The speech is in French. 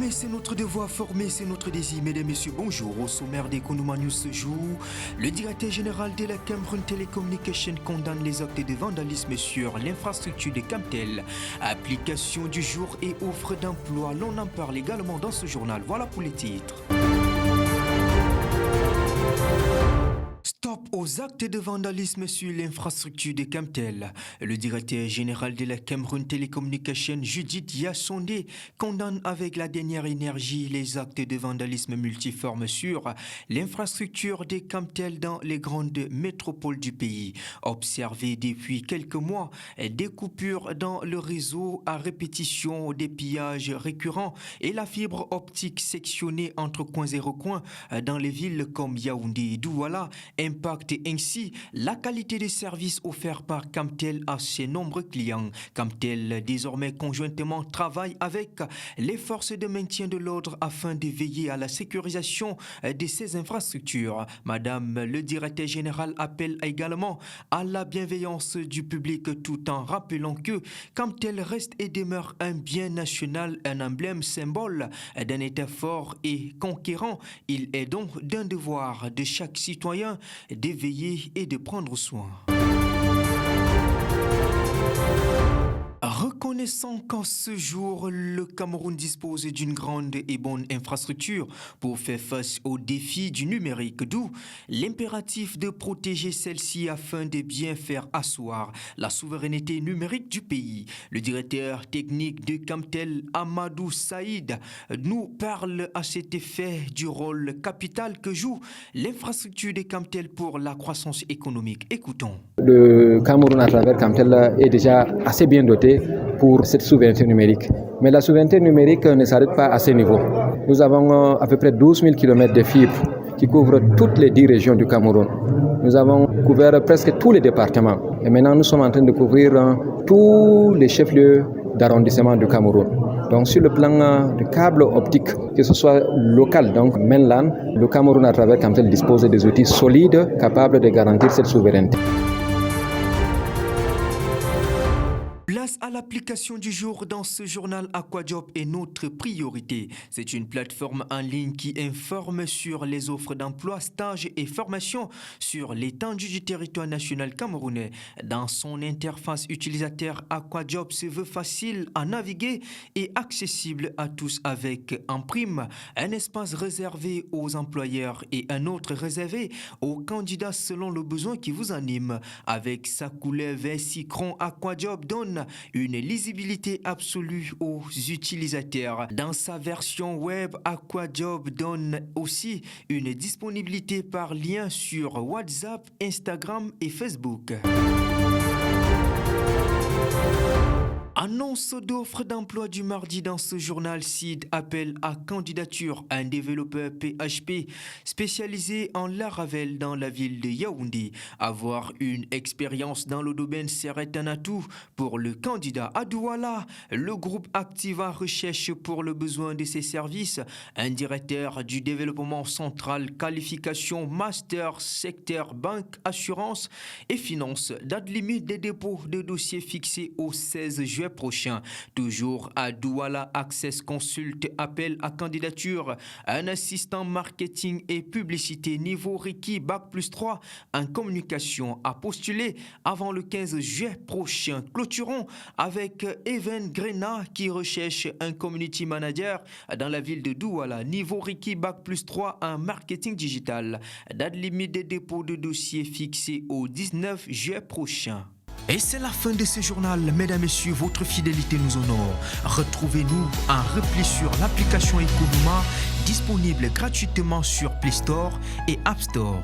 Former, c'est notre devoir, former, c'est notre désir. Mesdames, Messieurs, bonjour. Au sommaire d'Economa News ce jour, le directeur général de la Cameroun Telecommunication condamne les actes de vandalisme sur l'infrastructure de Camtel. Application du jour et offre d'emploi. L'on en parle également dans ce journal. Voilà pour les titres. Stop aux actes de vandalisme sur l'infrastructure de Camtel. Le directeur général de la Cameroun Telecommunication, Judith Yassondé, condamne avec la dernière énergie les actes de vandalisme multiformes sur l'infrastructure de Camtel dans les grandes métropoles du pays. Observé depuis quelques mois, des coupures dans le réseau à répétition, des pillages récurrents et la fibre optique sectionnée entre coins et recoins dans les villes comme Yaoundé et Douala impacte ainsi la qualité des services offerts par Camtel à ses nombreux clients. Camtel désormais conjointement travaille avec les forces de maintien de l'ordre afin de veiller à la sécurisation de ces infrastructures. Madame le directeur général appelle également à la bienveillance du public tout en rappelant que Camtel reste et demeure un bien national, un emblème symbole d'un État fort et conquérant. Il est donc d'un devoir de chaque citoyen d'éveiller et de prendre soin. Reconnaissant qu'en ce jour, le Cameroun dispose d'une grande et bonne infrastructure pour faire face aux défis du numérique, d'où l'impératif de protéger celle-ci afin de bien faire asseoir la souveraineté numérique du pays. Le directeur technique de Camtel, Amadou Saïd, nous parle à cet effet du rôle capital que joue l'infrastructure de Camtel pour la croissance économique. Écoutons. Le Cameroun à travers Camtel est déjà assez bien doté pour cette souveraineté numérique. Mais la souveraineté numérique ne s'arrête pas à ce niveau. Nous avons à peu près 12 000 km de fibres qui couvrent toutes les 10 régions du Cameroun. Nous avons couvert presque tous les départements. Et maintenant, nous sommes en train de couvrir tous les chefs-lieux d'arrondissement du Cameroun. Donc sur le plan de câbles optiques, que ce soit local, donc mainland, le Cameroun à travers Camtel dispose des outils solides capables de garantir cette souveraineté. Place à l'application du jour dans ce journal. Aquajob est notre priorité. C'est une plateforme en ligne qui informe sur les offres d'emploi, stages et formations sur l'étendue du territoire national camerounais. Dans son interface utilisateur, Aquajob se veut facile à naviguer et accessible à tous avec en prime un espace réservé aux employeurs et un autre réservé aux candidats selon le besoin qui vous anime. Avec sa couleur vert citron, Aquajob donne une lisibilité absolue aux utilisateurs. Dans sa version web, Aquajob donne aussi une disponibilité par lien sur WhatsApp, Instagram et Facebook. Annonce d'offres d'emploi du mardi dans ce journal. SID appelle à candidature un développeur PHP spécialisé en Laravel dans la ville de Yaoundé. Avoir une expérience dans le domaine serait un atout pour le candidat. À Douala, le groupe Activa recherche pour le besoin de ses services un directeur du développement central, qualification master, secteur banque, assurance et finance. Date limite des dépôts de dossiers fixée au 16 juin prochain. Toujours à Douala, Access Consult appelle à candidature un assistant marketing et publicité niveau Reiki Bac+3 en communication à postuler avant le 15 juin prochain. Clôturons avec Even Grena qui recherche un community manager dans la ville de Douala niveau Reiki Bac+3 en marketing digital. Date limite des dépôts de dossiers fixée au 19 juin prochain. Et c'est la fin de ce journal. Mesdames, Messieurs, votre fidélité nous honore. Retrouvez-nous en repli sur l'application Economa, disponible gratuitement sur Play Store et App Store.